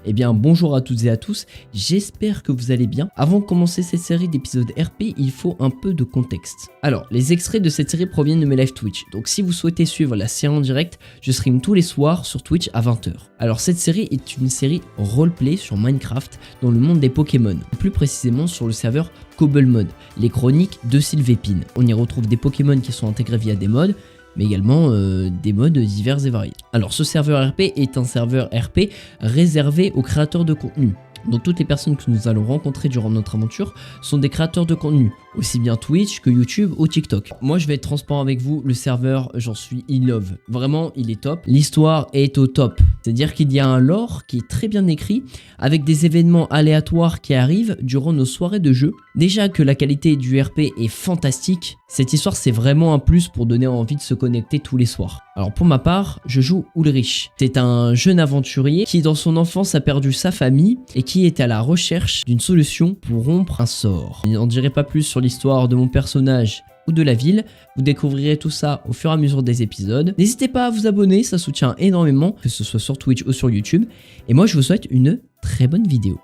Eh bien bonjour à toutes et à tous, j'espère que vous allez bien. Avant de commencer cette série d'épisodes RP, il faut un peu de contexte. Alors, les extraits de cette série proviennent de mes live Twitch, donc si vous souhaitez suivre la série en direct, je stream tous les soirs sur Twitch à 20h. Alors cette série est une série roleplay sur Minecraft dans le monde des Pokémon, plus précisément sur le serveur Cobblemode, les chroniques de Sylvépine. On y retrouve des Pokémon qui sont intégrés via des mods, mais également des modes divers et variés. Alors ce serveur RP est un serveur RP réservé aux créateurs de contenu. Donc toutes les personnes que nous allons rencontrer durant notre aventure sont des créateurs de contenu, aussi bien Twitch que YouTube ou TikTok. Moi je vais être transparent avec vous, le serveur j'en suis in love, vraiment il est top. L'histoire est au top, c'est-à-dire qu'il y a un lore qui est très bien écrit, avec des événements aléatoires qui arrivent durant nos soirées de jeu. Déjà que la qualité du RP est fantastique, cette histoire c'est vraiment un plus pour donner envie de se connecter tous les soirs. Alors pour ma part, je joue Ulrich. C'est un jeune aventurier qui dans son enfance a perdu sa famille et qui est à la recherche d'une solution pour rompre un sort. Je n'en dirai pas plus sur l'histoire de mon personnage ou de la ville, vous découvrirez tout ça au fur et à mesure des épisodes. N'hésitez pas à vous abonner, ça soutient énormément, que ce soit sur Twitch ou sur YouTube. Et moi je vous souhaite une très bonne vidéo.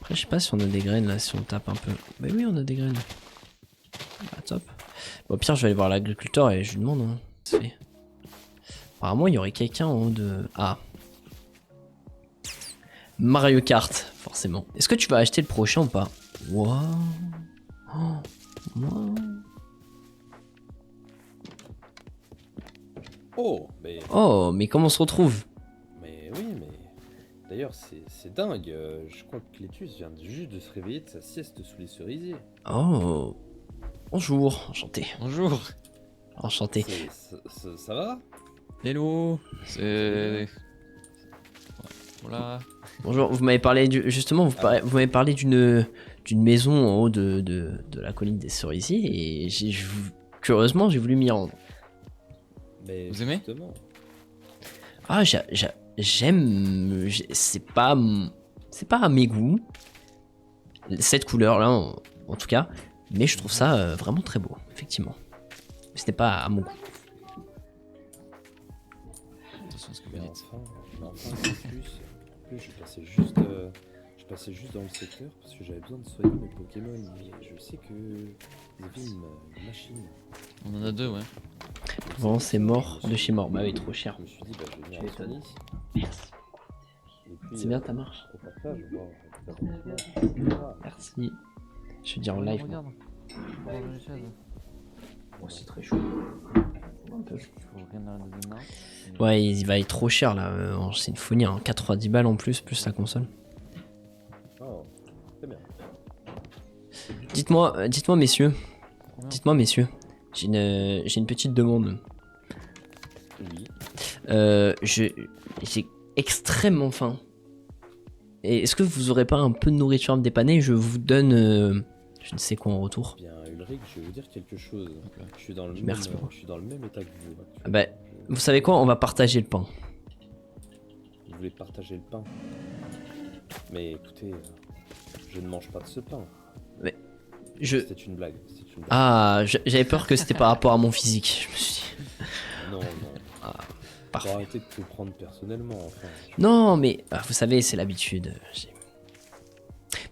Après je sais pas si on a des graines là, si on tape un peu. Mais oui on a des graines. Ah top. Bon, au pire je vais aller voir l'agriculteur et je lui demande. Hein. C'est fait. Apparemment il y aurait quelqu'un en haut de... Ah. Mario Kart, forcément. Est-ce que tu vas acheter le prochain ou pas? Wow. Oh, Oh, mais... oh, mais comment on se retrouve? Mais oui, mais... D'ailleurs, c'est dingue. Je crois que Clétus vient juste de se réveiller de sa sieste sous les cerisiers. Oh. Bonjour, enchanté. Bonjour. Enchanté. Ça va? Hello. C'est... Voilà. Bonjour, vous m'avez parlé justement, vous m'avez parlé d'une maison en haut de la colline des cerisiers et curieusement j'ai voulu m'y rendre. Mais Vous aimez? justement. Ah j'aime, c'est pas à mes goûts, cette couleur là en tout cas, mais je trouve ça vraiment très beau, effectivement. Mais ce n'est pas à mon goût. Attention à ce que Mais vous dites. enfin, Clétus. En plus, je passais juste dans le secteur parce que j'avais besoin de soigner mes Pokémon. Mais je sais que vous avez une machine. On en a deux, ouais. Vraiment c'est mort de chez mort, bah oui trop cher. Je me suis dit, bah, je vais venir Tu la soigner. Merci. Et puis, C'est bien ta marche. au passage, bon, Merci. Je vais dire en live. moi. Oh, c'est très chaud. Un peu. Ouais, il va être trop cher là. C'est une folie, hein. 90 balles en plus la console. Oh, très bien. Dites-moi messieurs. Dites-moi messieurs. J'ai une petite demande. Oui. J'ai extrêmement faim. Et est-ce que vous aurez pas un peu de nourriture à me dépanner? Je vous donne je ne sais quoi en retour. Bien, Ulrich, je vais vous dire quelque chose. Je suis dans le, Merci même, beaucoup. je suis dans le même état que vous. Actuellement. Bah, vous savez quoi? On va partager le pain. Vous voulez partager le pain? Mais écoutez, je ne mange pas de ce pain. Je... C'est une blague. C'est une blague. Ah, j'avais peur que c'était par rapport à mon physique. Je me suis dit... Non, non. Faut Parfait. arrêter de te prendre personnellement, enfin. Non, mais vous savez, c'est l'habitude.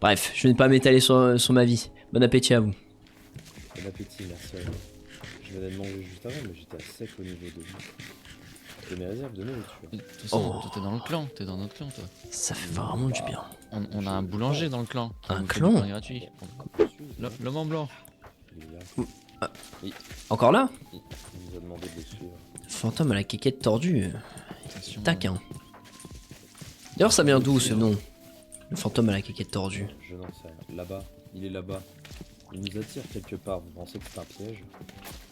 Bref, je ne vais pas m'étaler sur ma vie. Bon appétit à vous. Bon appétit, merci à vous. Je venais de manger juste avant, mais j'étais à sec au niveau de mes réserves de nourriture. De toute façon, Oh. toi t'es dans le clan, t'es dans notre clan toi. Ça fait vraiment du bien. On a un boulanger dans le clan. qui Un nous fait clan? du pain gratuit. L'homme en blanc. Il est là. Encore là? Il nous a demandé de le suivre. Fantôme à la quéquette tordue. Attention. Taquin. D'ailleurs, ça vient d'où ce nom? Le fantôme à la quéquette tordue. Je n'en sais rien. Là-bas, il est là-bas. Il nous attire quelque part. Vous pensez que c'est un piège?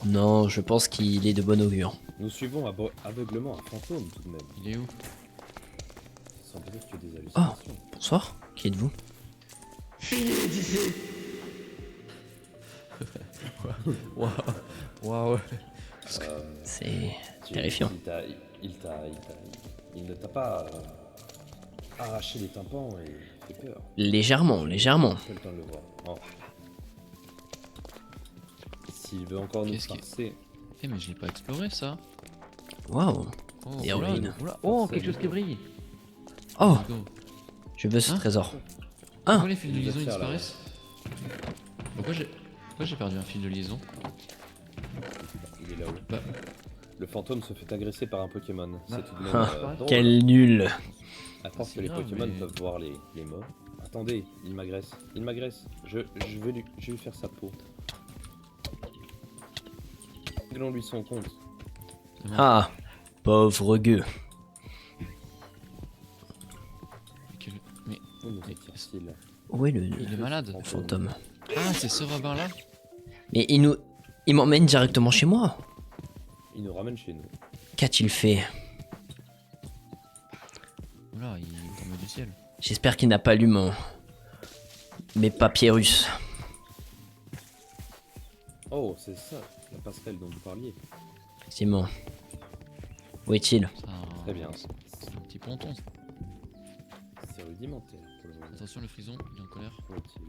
Non, je pense qu'il est de bon augure. Nous suivons aveuglement un fantôme tout de même. Il est où? Ce sont peut-être que des hallucinations. Bonsoir, qui êtes-vous? Waouh. C'est Tu- terrifiant. Il ne t'a pas arraché les tympans et fait peur. Légèrement, légèrement. J'ai le temps de le voir. Oh. S'il veut encore nous Qu'est-ce qu'il- farcer, Eh mais je l'ai pas exploré ça. Waouh. Oh, Et héroïne. oula, oula. Oh, quelque chose qui brille. Oh, Let's go. je veux ce Hein trésor. Pourquoi les fils de Il doit liaison ils faire, là. disparaissent? Pourquoi j'ai perdu un fil de liaison? Il est là-haut. Bah. Le fantôme se fait agresser par un Pokémon. Bah. C'est tout de même Ah, drôle. quel nul. À force C'est que les grave, Pokémon mais- peuvent voir les morts. Attendez, il m'agresse. Il m'agresse. Je vais lui faire sa peau. Réglons-lui son compte. C'est bon. Ah, pauvre gueux. Mais Où nous attire-t-il? Où est le il est malade. fantôme? Ah, c'est ce Robin là? Mais il m'emmène directement chez moi. Il nous ramène chez nous. Qu'a-t-il fait? Oula, il tombe du ciel. J'espère qu'il n'a pas lu mes papiers russes. Oh, c'est ça, la passerelle dont vous parliez. Effectivement. Où est-il? Très bien. C'est un petit ponton. C'est rudimentaire pour le moment. Attention, le frison, il est en colère. Où est-il?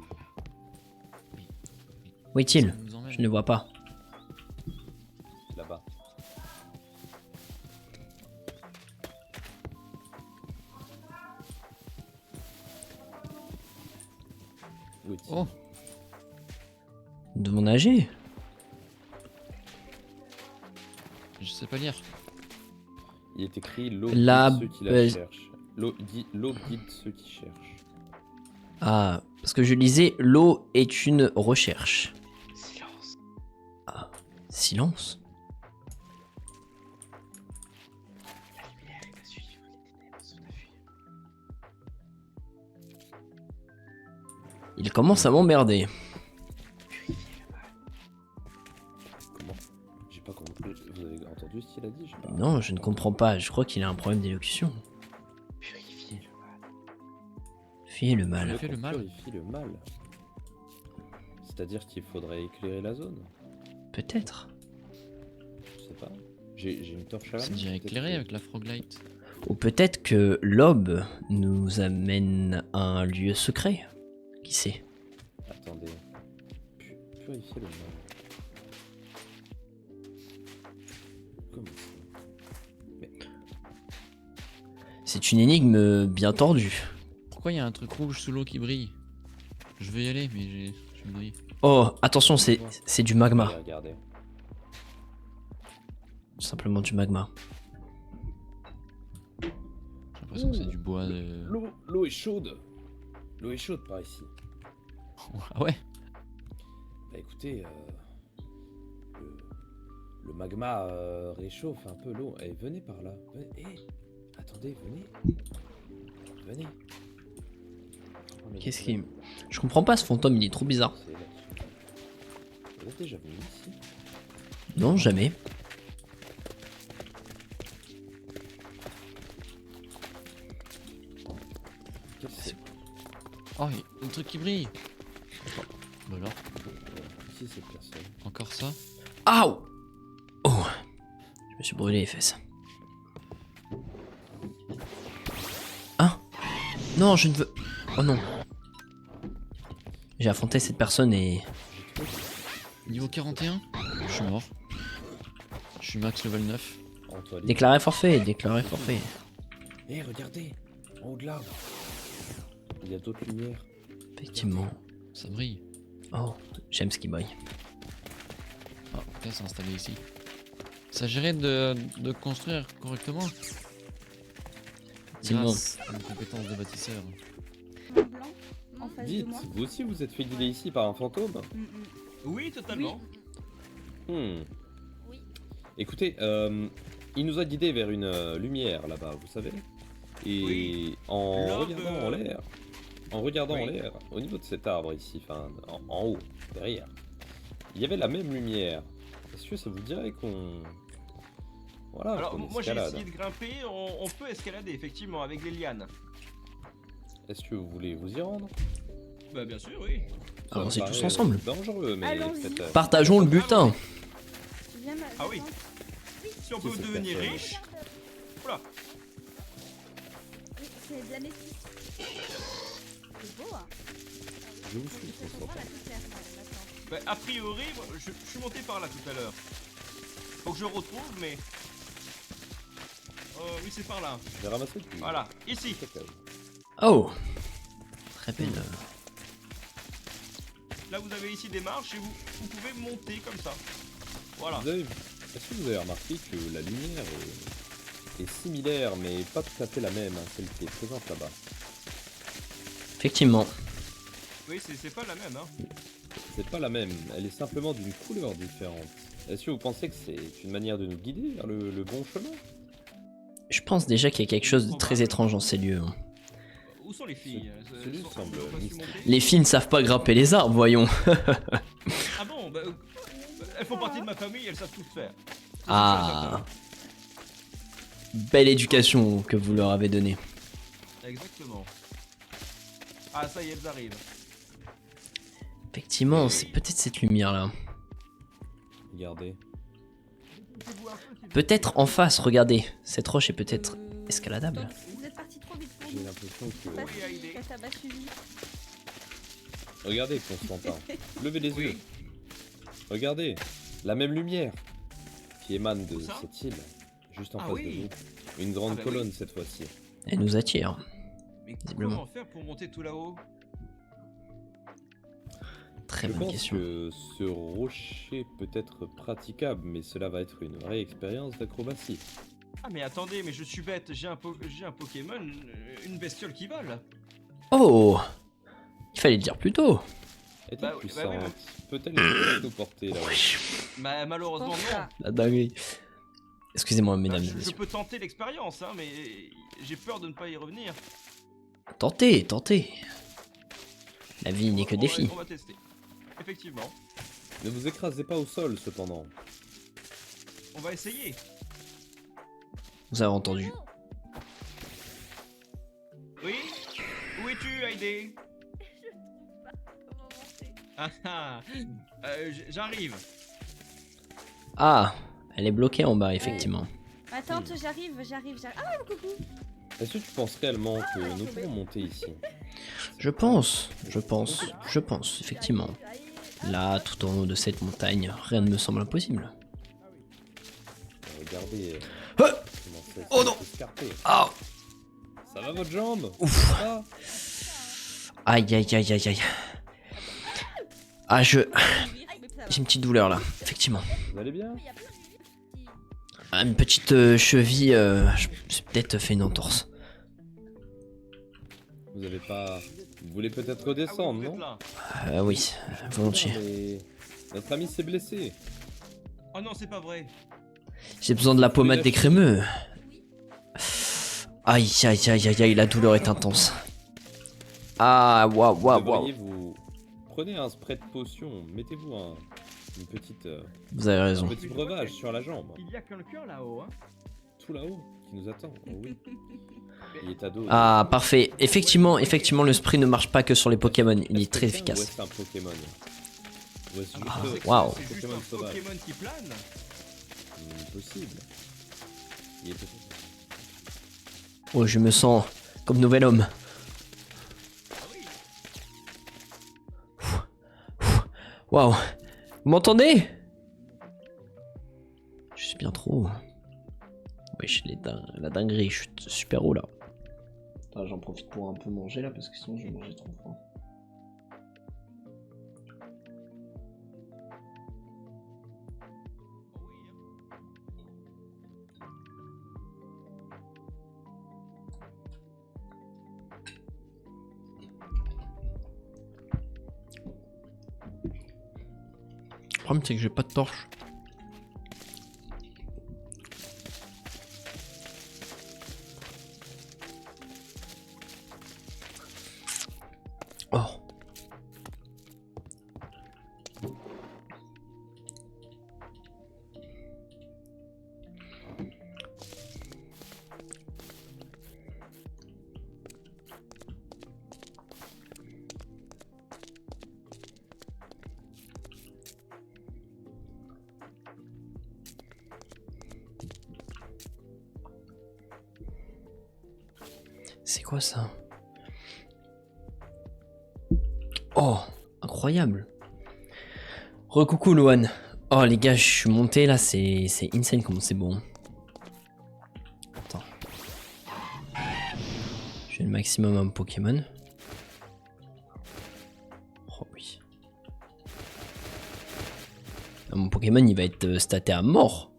Où est-il? Ça nous emmène. Je ne vois pas. Là-bas. Où est-il? Oh, De mon âgé? je sais pas lire. Il est écrit l'eau La guide ceux qui la base- cherchent. L'eau guide ceux qui cherchent. Ah, parce que je lisais l'eau est une recherche. Silence. Ah, silence. La lumière est à suivre, les ténèbres sont à fuir. Il commence à m'emmerder. Purifiez le mal. Comment? J'ai pas compris. Vous avez entendu ce qu'il a dit? J'ai pas- Non, je ne comprends pas. Je crois qu'il a un problème d'élocution. Purifiez le mal. Fuyez le mal. Le fait le mal. purifie le mal. C'est-à-dire qu'il faudrait éclairer la zone? Peut-être. Je sais pas. J'ai une torche à la C'est main, déjà peut-être éclairé que- avec la froglight. Ou peut-être que l'aube nous amène à un lieu secret. Qui sait? Attendez. Purifier le mal. Comment ça? Mais C'est une énigme bien tordue. Pourquoi il y a un truc rouge sous l'eau qui brille? Je veux y aller, mais je vais me noyer. Oh, attention, c'est du magma. regardez. Tout simplement du magma. J'ai l'impression que c'est du bois de. L'eau est chaude. L'eau est chaude par ici. Ah ouais? Bah écoutez, le magma réchauffe un peu l'eau. Eh, venez par là. Attendez, venez. Venez. Oh, mais Qu'est-ce vous qui... Je comprends pas ce fantôme, il est trop bizarre. C'est là-dessus. Vous êtes déjà venu ici? Non, jamais. Qu'est-ce que c'est? Oh, il y a un truc qui brille! Oh, bah alors, Ici, c'est personne. encore ça? Aouh! Oh! Je me suis brûlé les fesses. Hein? Non, je ne veux... Oh non. J'ai affronté cette personne et... Niveau 41? Je suis mort. Je suis max level 9. En toilette. Déclaré forfait, déclaré forfait. Eh, regardez! En haut de l'arbre! Il y a d'autres lumières. Effectivement. Ça brille. Oh, j'aime ce qui brille. Ah, ok, c'est installé ici. Il s'agirait de construire correctement. Effectivement. Grâce à une compétence de bâtisseur. Blanc en face de Dites, moi. vous aussi vous êtes fait guider ici par un fantôme? Oui, totalement. Hmm. Oui. Écoutez, il nous a guidés vers une lumière là-bas, vous savez. Et Oui. en Lors regardant de- en l'air, en regardant en Oui. l'air, au niveau de cet arbre ici, enfin en haut, derrière, il y avait la même lumière. Est-ce que ça vous dirait qu'on... Voilà, Alors, qu'on moi j'ai escalade. essayé de grimper, on peut escalader effectivement avec les lianes. Est-ce que vous voulez vous y rendre? Bah, bien sûr, oui. Ça me Allons-y paraît, tous ensemble. Dangereux, mais Allons-y. peut-être... Partageons le butin. Tu viens Ah oui. Si on peut C'est cette devenir personne. riche. Voilà. C'est de la métisse. C'est beau, hein. Je vous suis, C'est c'est pour ça. moi la toute terre, ouais, Bah, a priori, moi, je suis monté par là tout à l'heure. Faut que je retrouve, mais. oui, c'est par là. Je vais ramasser le cul. Voilà, ici. Cacao. Oh, très belle. Là, vous avez ici des marches et vous pouvez monter comme ça. Voilà. Est-ce que vous avez remarqué que la lumière est similaire, mais pas tout à fait la même, hein, celle qui est présente là-bas? Effectivement. Oui, c'est pas la même, hein. C'est pas la même, elle est simplement d'une couleur différente. Est-ce que vous pensez que c'est une manière de nous guider vers le bon chemin? Je pense déjà qu'il y a quelque chose de très étrange dans ces lieux. Hein. Où sont les filles? Celui Elles semble ont pas su mystérieux. monter Les filles ne savent pas grimper les arbres, voyons. Ah bon, bah, elles font partie de ma famille, elles savent tout faire. Ah, belle éducation que vous leur avez donnée. Exactement. Ah, ça y est, elles arrivent. Effectivement, c'est peut-être cette lumière-là. Regardez. Peut-être en face, regardez. Cette roche est peut-être escaladable. Donc, vous êtes parti trop vite pour J'ai nous. l'impression que... Parce Oui, Heidi. que ça m'a suivi. Regardez, Constantin. Levez les Oui. yeux. Regardez, la même lumière qui émane de Où ça cette île, juste en Ah face oui. de vous. Une grande Ah bah colonne oui. cette fois-ci. Elle nous attire. Mais Visiblement. comment faire pour monter tout là-haut? Très Je bonne pense question. que ce rocher peut être praticable, mais cela va être une vraie expérience d'acrobatie. Ah mais attendez, mais je suis bête, j'ai un Pokémon, une bestiole qui vole. Oh, il fallait le dire plus tôt. Est-elle Bah oui, puissante? bah oui, Peut-elle nous porter là-haut? Bah malheureusement Pense non. ça. La dinguerie. Excusez-moi, Bah, mesdames et je messieurs. peux tenter l'expérience, hein, mais j'ai peur de ne pas y revenir. Tentez, tentez. La vie n'est que défi. On va tester. Effectivement, Ne vous écrasez pas au sol, cependant. on va essayer. Vous avez entendu. Oui? Où es-tu, Heidi? Comment monter? Ah ah, j'arrive. Ah, elle est bloquée en bas, effectivement. Attends, j'arrive. Ah, coucou. Est-ce que tu penses réellement que nous pouvons monter ici? Je pense, effectivement. Là, tout en haut de cette montagne, rien ne me semble impossible. Regardez. Ah Comment c'est Oh non. escarpé. Ah, Ça va votre jambe? ouf. Ça va? Aïe, aïe, aïe, aïe, aïe. Ah, j'ai une petite douleur là, effectivement. Vous allez bien? Ah, une petite cheville, je me suis peut-être fait une entorse. Vous avez pas... Vous voulez peut-être Ah oui, redescendre, vous êtes non? là. Oui, volontiers. Mais notre ami s'est blessé. Oh non, c'est pas vrai. J'ai besoin de la pommade des crémeux. Aïe, aïe, aïe, aïe, aïe, la douleur est intense. Ah, waouh, waouh, waouh. Devriez-vous... Prenez un spray de potion, mettez-vous une petite, Vous avez un raison. petit breuvage sur la jambe. Il y a quelqu'un là-haut, hein. Tout là-haut, qui nous attend. Oh oui. Il est à dos. Ah, parfait. Effectivement, le spray ne marche pas que sur les Pokémon. Il est très Ou efficace. est-ce un Pokémon? Ou est-ce Ah, juste c'est- waouh. C'est juste Pokémon un sauvage? Pokémon qui plane. Possible. Il est peut-être... Oh, je me sens comme nouvel homme. Ah oui. Waouh. Vous m'entendez? Je suis bien trop. Wesh, la dinguerie, je suis super haut là. Attends, j'en profite pour un peu manger là parce que sinon je vais manger trop froid. Le problème c'est que j'ai pas de torche. Oh. C'est quoi ça? Oh, incroyable. Recoucou Luan. Oh les gars, je suis monté là, c'est insane comment c'est bon. Attends, maximum un Pokémon. Oh oui. Ah, mon Pokémon il va être staté à mort.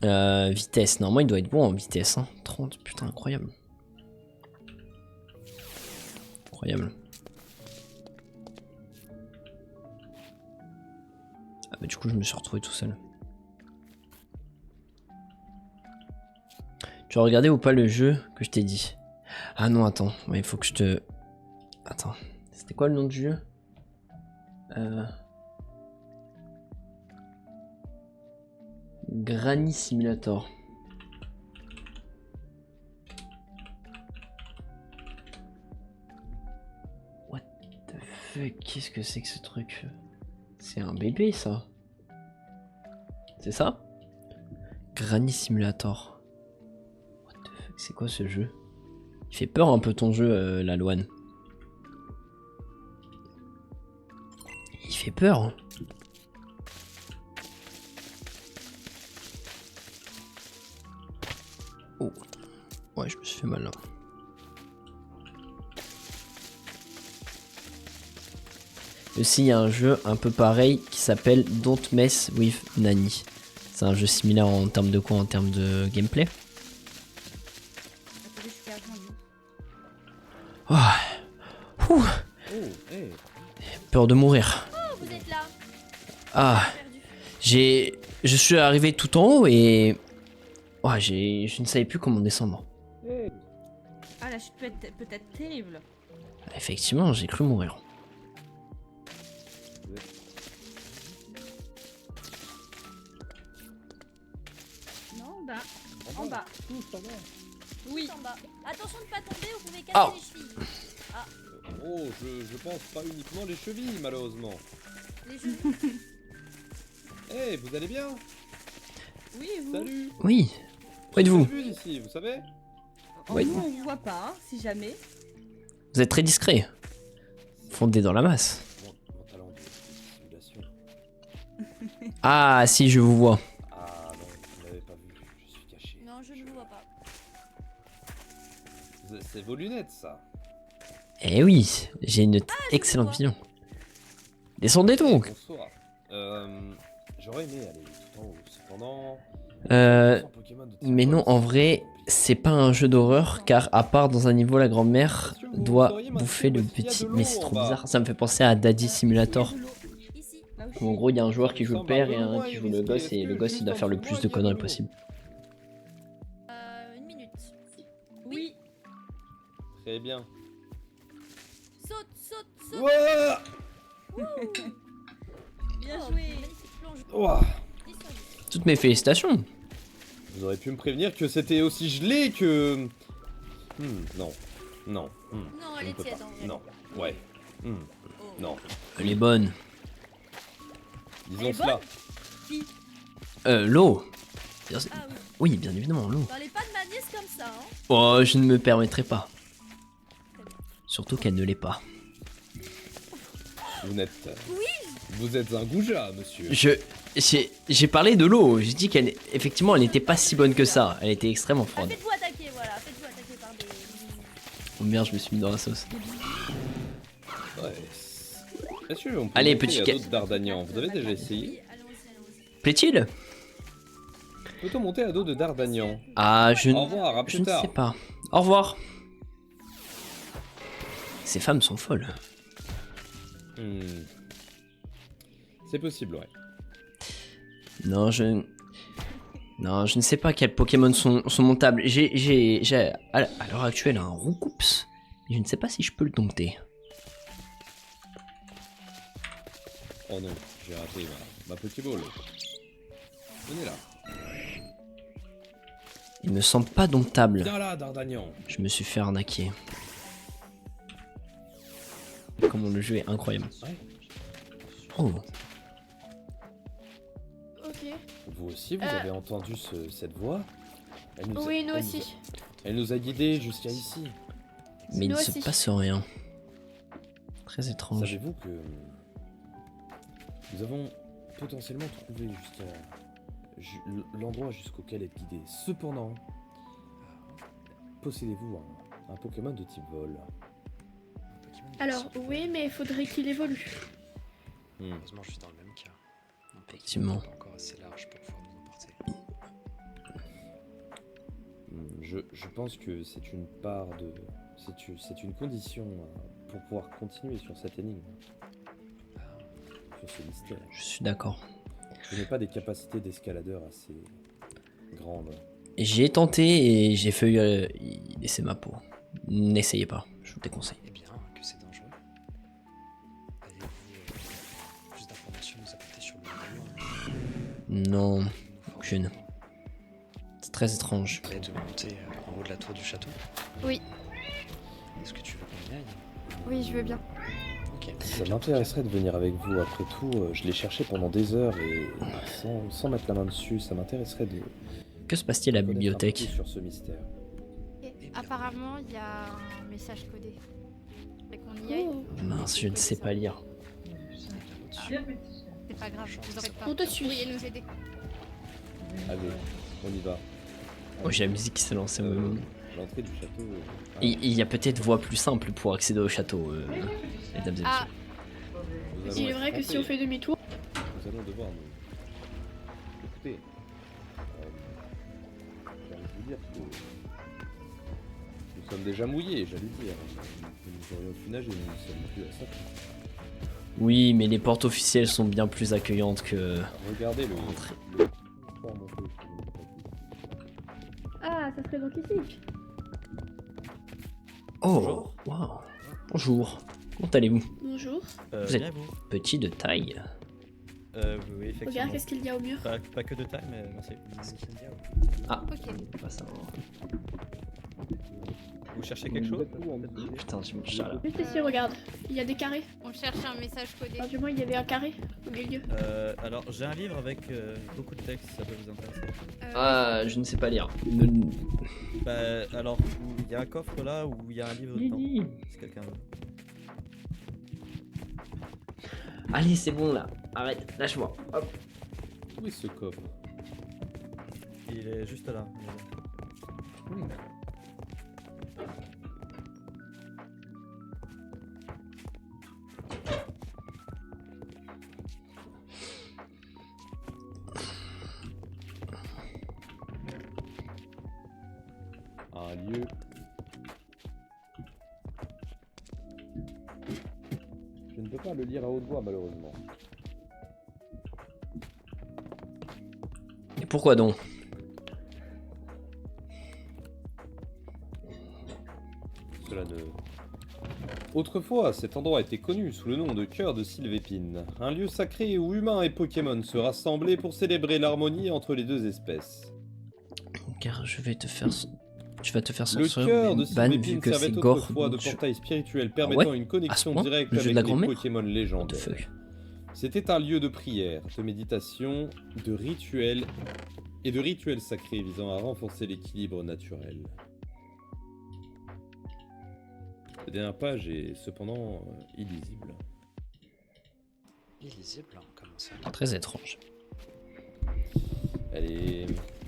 Vitesse, normalement il doit être bon en vitesse. Hein. 30, putain, incroyable. Incroyable. Ah bah du coup je me suis retrouvé tout seul. Tu as regardé ou pas le jeu que je t'ai dit? Ah non, attends, il faut que je te... Attends, c'était quoi le nom du jeu? Granny Simulator. What the fuck? Qu'est-ce que c'est que ce truc? C'est un bébé ça? C'est ça? Granny Simulator. What the fuck? C'est quoi ce jeu? Il fait peur un peu ton jeu, la Loane. Il fait peur. Hein. Oh. Ouais, je me suis fait mal là. Aussi, il y a un jeu un peu pareil qui s'appelle Don't Mess with Nani. C'est un jeu similaire en termes de quoi? En termes de gameplay. Attendez, je suis à fond, lui. Oh. Ouh. Oh, hey. Peur de mourir. Oh, vous êtes là. Ah. Perdu. Je suis arrivé tout en haut et... Oh, je ne savais plus comment descendre. Hey. Ah, la chute peut être terrible. Effectivement, j'ai cru mourir. Non, en bas. En bas. Oui. En bas. Attention de pas tomber, vous pouvez casser Ah. les chevilles. Oh, je pense pas uniquement les chevilles, malheureusement. Les genoux. Hey, vous allez bien? Oui, et vous? Salut. Oui. Où êtes-vous? Vu d'ici, vous savez? Oh, Oui. nous, on vous voit pas, hein, si jamais. Vous êtes très discret. Fondé dans la masse. Mon talent de simulation. Ah, si, je vous vois. Ah non, vous l'avez pas vu, je suis caché. Non, je ne vous vois pas. C'est vos lunettes, ça. Eh oui, j'ai une excellente vois. vision. Descendez donc. Bonsoir. J'aurais aimé aller tout en haut, cependant... sans Pokémon de type Mais non, Pokémon, en vrai, c'est pas un jeu d'horreur, car à part dans un niveau, la grand-mère Est-ce que vous doit sauriez bouffer le m'indiquer où est-ce qu'il y petit... a de Mais l'eau c'est en trop bas? bizarre, ça me fait penser à Daddy Simulator. Ici. Là où je Où en suis. gros, il y a un joueur qui joue le Ça père me et semble un moins qui joue le risqué. gosse, Est-ce et le que gosse, juste il doit en faire le dessous de plus moi, de il y a conneries l'eau? possible. Une minute. Oui. Très bien. Saute. Ouah. Bien joué. Magnifique plonge. Ouah. 10 sur 10. Toutes mes félicitations. Vous auriez pu me prévenir que c'était aussi gelé que... non. Non. Non, Je elle ne est peux tiède pas. en vrai. Non. Ouais. Oh. Non. Elle est bonne. Elle Disons est cela. Qui? L'eau. Bien- Ah oui. Oui, bien évidemment, l'eau. Parlez pas de ma nièce comme ça, hein. Oh, je ne me permettrai pas. Surtout qu'elle ne l'est pas. Vous n'êtes... Vous êtes un goujat, monsieur. J'ai parlé de l'eau. J'ai dit qu'elle, effectivement, elle n'était pas si bonne que ça. Elle était extrêmement Ah, froide. faites-vous attaquer, voilà. Faites-vous attaquer par des... Oh merde, je me suis mis dans la sauce. Ouais. Est-ce que on peut Allez, monter petit à ca- dos de Dardagnan? Vous avez déjà essayé? Oui, allons-y. Plaît-il? Peut-on monter à dos de Dardagnan? Ah, je Au revoir, à je plus ne tard. sais pas. Au revoir. Ces femmes sont folles. C'est possible, ouais. Non, je ne sais pas quels Pokémon sont montables. J'ai à l'heure actuelle un Roucoups. Je ne sais pas si je peux le dompter. Oh non, j'ai raté ma Pokéball. Venez là. Il me semble pas domptable. Viens là, Dardagnan. Je me suis fait arnaquer. Comment le jeu est incroyable. Ouais. Oh, Ok. Vous aussi, vous avez entendu cette voix? Elle nous a- Oui, nous elle aussi. Elle nous a guidés jusqu'à ici. mais il ne Nous se aussi. passe rien. Très étrange. Savez-vous que nous avons potentiellement trouvé l'endroit jusqu'auquel être guidé. Cependant, possédez-vous un Pokémon de type vol? Alors, oui, mais il faudrait qu'il évolue. Heureusement, je suis dans le même cas. Mon Pokémon Effectivement. est encore assez large pour pouvoir nous emporter. Je pense que c'est une part de... C'est une condition pour pouvoir continuer sur cette énigme. Sur ce mystère. Je suis d'accord. Je n'ai pas des capacités d'escaladeur assez grandes. J'ai tenté et j'ai failli y laisser ma peau. N'essayez pas, je vous déconseille. Eh bien, que c'est dangereux. Avez-vous plus d'informations à nous apporter sur le lieu? Non, aucune. C'est très étrange. Tu de monter en haut de la tour du château? Oui. Est-ce que tu veux qu'on y aille? Oui, je veux bien. Ok. Ça m'intéresserait de venir avec vous. Après tout, je l'ai cherché pendant des heures et sans mettre la main dessus, ça m'intéresserait de... Que se passe-t-il à la connaître un peu bibliothèque? plus sur ce mystère. Et apparemment, il y a un message codé. Fait qu'on y aille. Oh, Mince, je ne sais pas lire. C'est pas grave, vous aurez pas. on te suit. Pourriez nous aider. Allez, on y va. Oh, j'ai la musique qui s'est lancée. L'entrée du château... Il y a peut-être voie plus simple pour accéder au château, mesdames et Ah, messieurs. Il est vrai que si on fait demi-tour, Nous allons devoir nous... Écoutez, j'ai envie de vous dire que nous sommes déjà mouillés, j'allais dire. Nous aurions pu nager, nous ne sommes plus à ça. Oui, mais les portes officielles sont bien plus accueillantes que... Regardez le... Entrez. le port monté, je vous le dis. ah, ça serait donc ici. Oh, waouh. Bonjour. Comment allez-vous? Bonjour. Vous êtes Bien, vous petit de taille. Oui, effectivement. Regarde, qu'est-ce qu'il y a au mur. Pas que de taille, mais merci. Ah, ok. pas savoir. Vous cherchez quelque chose? Putain, j'ai mon chat là. Juste ici, regarde. Il y a des carrés. On cherche un message codé. Alors, du moins, il y avait un carré au milieu. Alors, j'ai un livre avec beaucoup de texte, ça peut vous intéresser. Ah, je ne sais pas lire. Bah, alors, il y a un coffre là où il y a un livre dedans. Si quelqu'un veut. Allez, c'est bon là. Arrête, lâche-moi. Hop. Où est ce coffre? Il est juste là. Un lieu... Je ne peux pas le lire à haute voix, malheureusement. Et pourquoi donc? Cela ne... Autrefois, cet endroit était connu sous le nom de Cœur de Sylvépine, un lieu sacré où humains et Pokémon se rassemblaient pour célébrer l'harmonie entre les deux espèces. Car je vais te faire... Tu vas te faire Le censurer cœur de ban vu Sylvépine que servait c'est gore. autrefois de donc je- portail spirituel permettant une à ce connexion point, directe le jeu avec de la les grand-mère Pokémon What the légendaires. fuck? C'était un lieu de prière, de méditation, de rituels et de rituels sacrés visant à renforcer l'équilibre naturel. La dernière page est cependant illisible. Illisible, comment ça? Très étrange.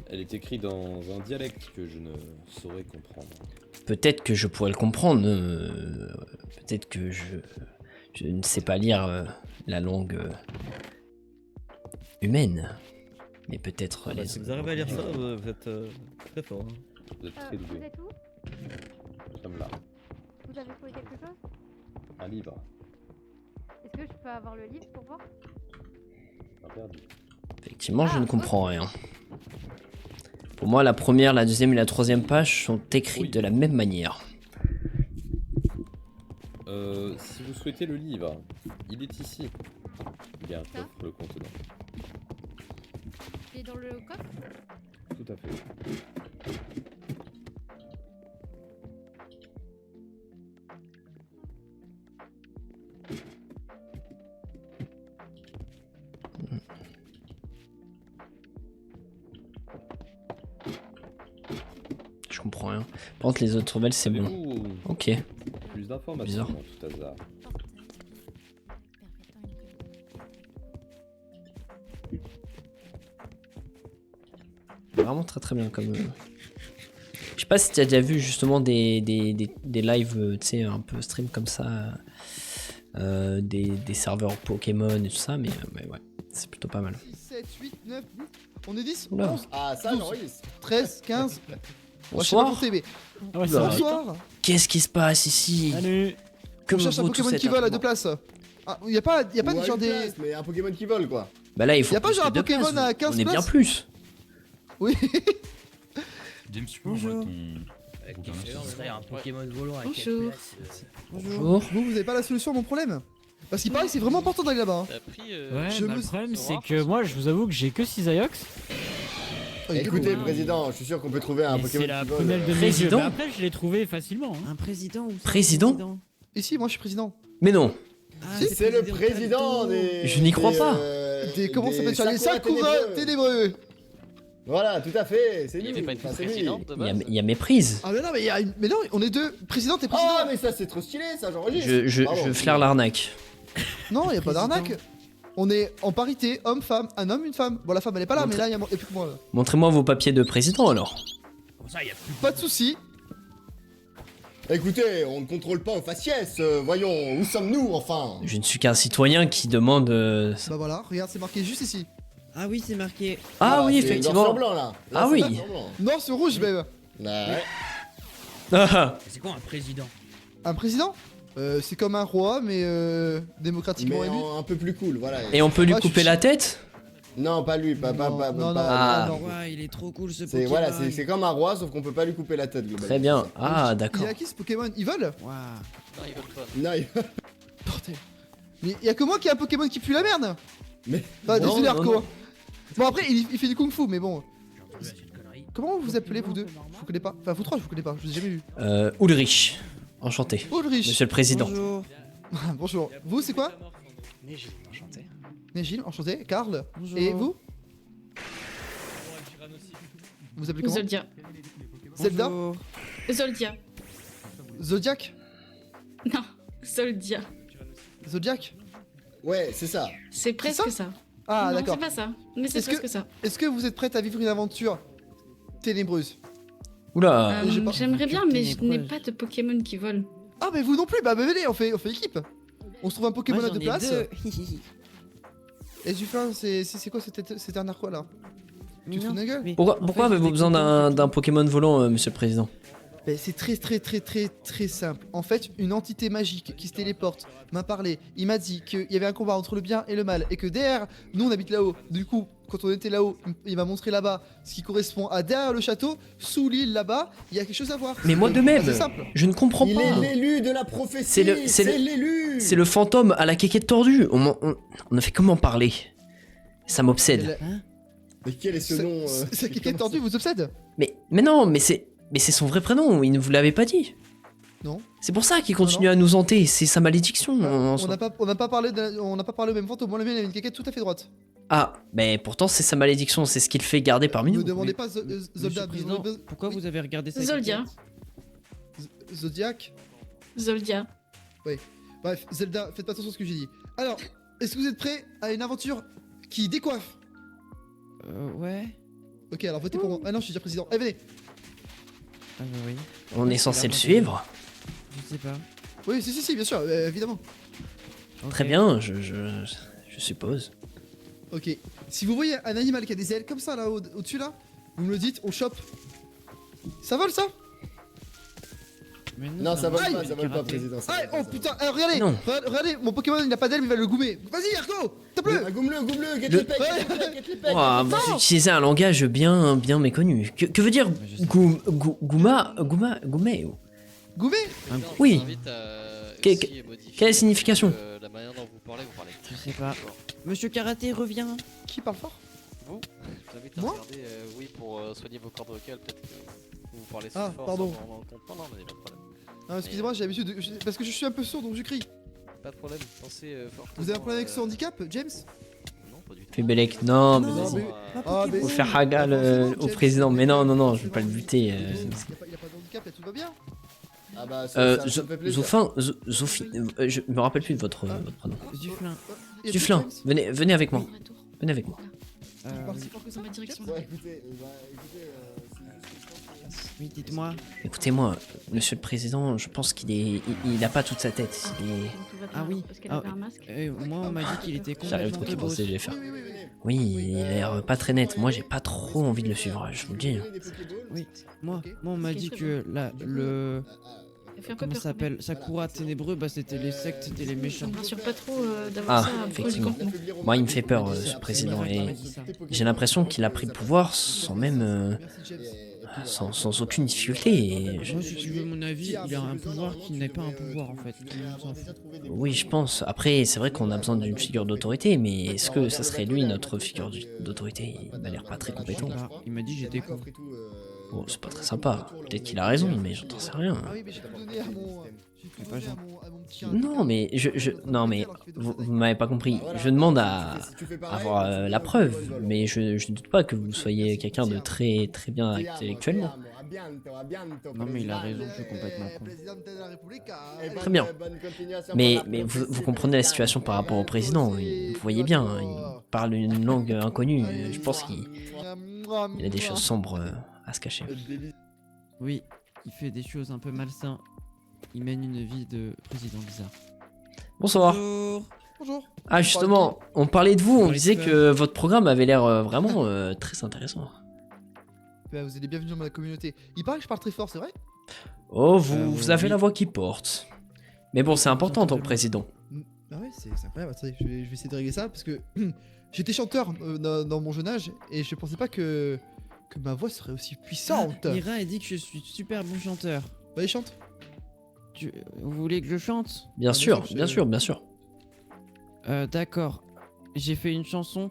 Elle est écrite dans un dialecte que je ne saurais comprendre. Peut-être que je pourrais le comprendre. Peut-être que je ne sais pas lire la langue humaine. Mais peut-être les... Si vous arrivez à lire ça, vous êtes très fort. Hein. Vous êtes très Vous doué. êtes où? Nous sommes là. Vous avez trouvé quelque chose? Un livre. Est-ce que je peux avoir le livre pour voir? Interdit. Effectivement, je ne comprends rien. Pour moi, la première, la deuxième et la troisième page sont écrites Oui. de la même manière. Si vous souhaitez le livre, il est ici. Il y a un coffre le contenant. Il est dans le coffre? Tout à fait. Je comprends rien. Par contre, les autres rebelles, c'est bon. Avez-vous Ok. plus d'informations Bizarre. en tout hasard? Vraiment très très bien comme... Je sais pas si tu as déjà vu justement des lives, tu sais, un peu stream comme ça, des serveurs Pokémon et tout ça, mais ouais, c'est plutôt pas mal. 6, 7, 8, 9, 10. On est 10, Oula. 11, Ah, ça, 12, non, oui. 13, 15. Bonsoir. Bonsoir. Qu'est-ce qui se passe ici? Salut. Que On cherche un vaut tout Pokémon cet qui vole à attroupement? 2 places. Ah, y a pas Ou à genre une des. place, mais un Pokémon qui vole, quoi. Bah là, il faut Y a pas plus genre que un deux Pokémon places. à 15 On est bien places plus. Oui. James, tu peux envoyer ton... un Pokémon volant à Bonjour. Bonjour. Vous avez pas la solution à mon problème? Parce qu'il paraît que c'est vraiment important d'aller là-bas. hein. T'as pris. Ouais, Je bah, me- le problème c'est que moi je vous avoue que j'ai que 6 Iox. Écoutez, président, je suis sûr qu'on peut trouver un Et Pokémon c'est la qui vole. prunelle de mes yeux. Président Mais après je l'ai trouvé facilement. hein. Un président ou Président Ici, moi je suis président. Mais non. C'est le président des... Je n'y crois des, pas. Comment ça des s'appelle les Sakura Sakura ténébreux. Voilà, tout à fait, c'est Il lui. avait pas une Enfin, c'est lui. présidente de base. Il y a méprise. Ah mais non, mais, mais non, on est deux. Président et président. Ah, mais ça, c'est trop stylé, ça, j'enregistre. Pardon. Je flaire l'arnaque. Non, y a pas d'arnaque. On est en parité, homme-femme, un homme, une femme. Bon, la femme elle est pas là, mais là y a plus que moi. Là. Montrez-moi vos papiers de président alors. Comme ça, y a plus. Pas de soucis. Écoutez, on ne contrôle pas au faciès. Voyons, où sommes-nous, enfin? Je ne suis qu'un citoyen qui demande. Bah voilà, regarde, c'est marqué juste ici. Ah oui, c'est marqué. Ah oui, c'est effectivement. noir sur blanc, là. Là, Ah c'est oui. noir sur blanc. Noir sur rouge, même. Ouais. Ah, C'est quoi un président? Un président c'est comme un roi, mais démocratiquement Mais élu. un peu plus cool, voilà. Et on peut lui Ah, je couper suis- la tête? Non, pas lui, pas. Non, non, Ah. non, non. Ouais, il est trop cool ce C'est Pokémon. voilà, c'est comme un roi, sauf qu'on peut pas lui couper la tête. globalement. Très bien. Ah, Il d'accord. est à qui ce Pokémon? Ils veulent? Waouh. Non, ils veulent pas. Non, Bordel. Mais y a que moi qui ai un Pokémon qui pue la merde. Mais- Bah Non, désolé non, Arco. non. Bon après il fait du kung fu mais bon. Comment vous vous appelez vous deux? Je vous connais pas. Enfin vous trois je vous connais pas, je vous ai jamais vu. Ulrich. Enchanté. Ulrich. Monsieur le président. Bonjour. Bonjour. Vous c'est quoi? Neji, enchanté. Nejil, enchanté. Karl. Bonjour. Et vous? Vous appelez comment? Zoldia. Zelda? Bonjour. Zoldia. Zodiac? Non, Zoldia. Zodiac? Ouais, c'est ça. C'est presque ça. Ah Non, d'accord. c'est pas ça. Mais c'est Est-ce que- presque ça. Est-ce que vous êtes prête à vivre une aventure ténébreuse? Oula. j'ai pas- J'aimerais bien, mais je n'ai ténébreuse. pas de Pokémon qui volent. Ah mais vous non plus, bah venez, on fait équipe. On se trouve un Pokémon Moi, à j'en deux ai places. deux. Et Zufin, c'est quoi c'était un quoi là? Tu te fous de ma gueule? Mais Pourquoi, en pourquoi fait, avez-vous j'étais besoin content d'un Pokémon volant, monsieur le président? Ben, c'est très simple. En fait, une entité magique qui se téléporte m'a parlé. Il m'a dit qu'il y avait un combat entre le bien et le mal et que derrière, nous on habite là-haut. Du coup, quand on était là-haut, il m'a montré là-bas ce qui correspond à derrière le château, sous l'île là-bas, il y a quelque chose à voir. Mais moi de même. C'est simple. Je ne comprends Il pas. est l'élu de la prophétie. C'est l'élu. C'est le fantôme à la quéquette tordue. On a fait comment parler? Ça m'obsède. Mais quel est ce nom C'est qui est tordu vous obsède? Mais non, mais c'est son vrai prénom. Il ne vous l'avait pas dit. Non. C'est pour ça qu'il continue à nous hanter. C'est sa malédiction. On n'a pas parlé au même fantôme. Moi le mien il avait une quéquette tout à fait droite. Ah, mais pourtant c'est sa malédiction. C'est ce qui le fait garder parmi Ne nous. demandez pas Monsieur Zolda. le Président, pourquoi Oui. vous avez regardé ça? Zoldia. Zodiac. Zoldia. Bref, Zelda, faites pas attention à ce que j'ai dit. Alors, est-ce que vous êtes prêts à une aventure qui décoiffe? Ouais. Ok, alors votez pour moi. Ah non, je suis déjà président. Allez, venez. Ah bah oui. On est censé le suivre. Je sais pas. Oui, si, bien sûr, évidemment. Très bien, je suppose. Ok. Si vous voyez un animal qui a des ailes comme ça là au-dessus là, vous me le dites, on chope. Ça vole ça? Mais Non, ça vole Aïe. pas, ça vole pas, président. ça Ah, vole pas, oh ça putain, regardez, Non. regardez, mon Pokémon il n'a pas d'aile mais il va le goumer. Vas-y Arco, tape-le. Ah, Gomme-le, get Le- les pecs, get les pecs. Oh, vous utilisez un langage bien méconnu. Que veut dire Goumeo? Goumer? Oui. Quelle Quelle est la signification? La manière dont vous parlez Je sais pas. Monsieur Karaté revient. Qui parle fort? Vous Je vous invite à Moi regarder, oui, pour soigner vos cordes vocales, peut-être que vous parlez si Ah, fort. pardon. sans m'en rendre compte. Non, mais pas de problème. Ah, excusez-moi, j'ai l'habitude parce que je suis un peu sourd donc je crie. Pas de problème, pensez fortement. Vous avez un problème avec ce handicap, James? Non, pas du tout. Fébélec, non, mais Non, vas-y. mais- Ah, mais- Faut faire hagal Attention, au James. président. Mais non, je vais pas le buter. Il a pas de handicap, là tout va bien. Ah bah, ça me fait plaisir. Zoufin, Zophie, je me rappelle plus de votre prénom. Duflin. Et Duflin, James venez avec moi. Retour. Venez avec moi. Tu parles si fort que ça, Dans ma direction. Ouais, écoutez, c'est juste que je pense que- Oui, dites-moi. Écoutez-moi, monsieur le président, je pense il a pas toute sa tête. Ah oui. Parce qu'elle avait un masque. Moi, on m'a dit qu'il était J'arrive complètement trop de penser, boss. je vais faire. Oui, il a l'air pas très net. Moi, j'ai pas trop envie de le suivre, je vous le dis. Oui, moi, on m'a dit que le... Fais un peu Comment ça peur, s'appelle Sakura ténébreux, bah c'était les sectes, c'était les méchants. Ça me rassure pas trop d'avoir Ah, ça à effectivement. du campement. Moi, il me fait peur, ce président, et j'ai l'impression qu'il a pris le pouvoir sans même... sans aucune difficulté. Et Moi, si tu veux mon avis, il a un pouvoir qui n'est pas un pouvoir en fait. Oui, je pense. Après, c'est vrai qu'on a besoin d'une figure d'autorité, mais est-ce que ça serait lui notre figure d'autorité? Il m'a l'air pas très compétent. Il m'a dit que j'étais con. Bon, c'est pas très sympa. Peut-être qu'il a raison, mais j'en sais rien. Ah oui, mais j'ai tout donné à mon. J'ai tout pas donné à gentil. mon petit. Non, mais non, mais vous m'avez pas compris. Je demande à avoir la preuve, mais je ne doute pas que vous soyez quelqu'un de très très bien intellectuellement. Non mais il a raison, je suis complètement con. Très bien. Mais vous comprenez la situation par rapport au président. Vous voyez bien, hein, il parle une langue inconnue. Je pense qu'il a des choses sombres à se cacher. Oui, il fait des choses un peu malsains. Il mène une vie de président bizarre. Bonsoir. Bonjour. Ah justement, on parlait de vous, on disait que votre programme avait l'air vraiment très intéressant. Bah, vous êtes les bienvenus dans ma communauté. Il paraît que je parle très fort, c'est vrai? Oh, vous avez la voix qui porte. Mais bon, c'est important en tant que président. Ah ouais, c'est incroyable. Attendez, je vais essayer de régler ça parce que j'étais chanteur dans mon jeune âge et je pensais pas que ma voix serait aussi puissante. Mira a dit que je suis super bon chanteur. Allez, chante. Vous voulez que je chante? Bien sûr, bien sûr, bien sûr. D'accord. J'ai fait une chanson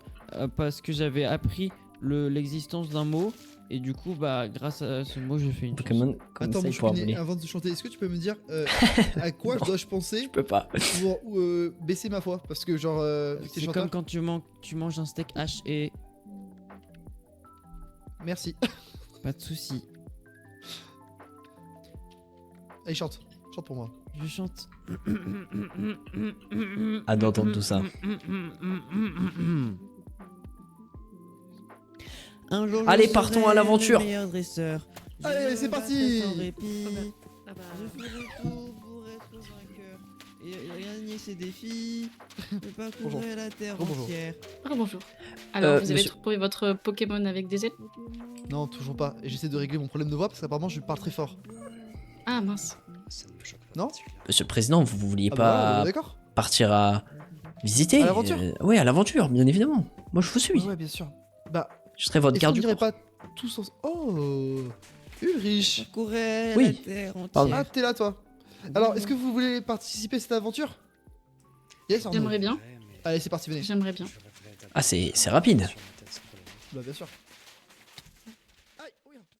parce que j'avais appris l'existence d'un mot et du coup, bah, grâce à ce mot, j'ai fait une Pokémon, comme Attends, ça, mon il pourra choupinet, voler. avant de chanter, est-ce que tu peux me dire à quoi dois-je penser? Je peux pas. Pour baisser ma voix? Parce que genre, t'es C'est chanteur. comme quand tu manges un steak haché. Merci. Pas de souci. Allez, chante. Chante pour moi. Je chante. Ah, d'entendre tout ça. Un jour, Allez, je partons serai à l'aventure. le meilleur dresseur. Je Allez, me c'est battrai parti. sans répit. Ah bah, Je ferai tout pour être vainqueur et gagner ces défis. Je parcourrai la terre Bonjour. entière. bonjour. Alors, vous avez monsieur- trouvé votre Pokémon avec des ailes? Non, toujours pas. Et j'essaie de régler mon problème de voix parce qu'apparemment je parle très fort. Ah mince. Non? Monsieur le président, vous vouliez Ah bah, pas d'accord. partir à visiter À l'aventure. Oui, à l'aventure, bien évidemment. Moi, je vous suis. Ouais, bien sûr. Bah, Je serai votre est-ce qu'on garde du dirait corps. pas tous ensemble? Oh, Ulrich. Parcourrai Oui. la terre entière. Pardon. Ah, t'es là, toi. Alors, est-ce que vous voulez participer à cette aventure? Yes, Arnaud. J'aimerais bien. Allez, c'est parti, venez. J'aimerais bien. Ah, c'est rapide. Bah, bien sûr.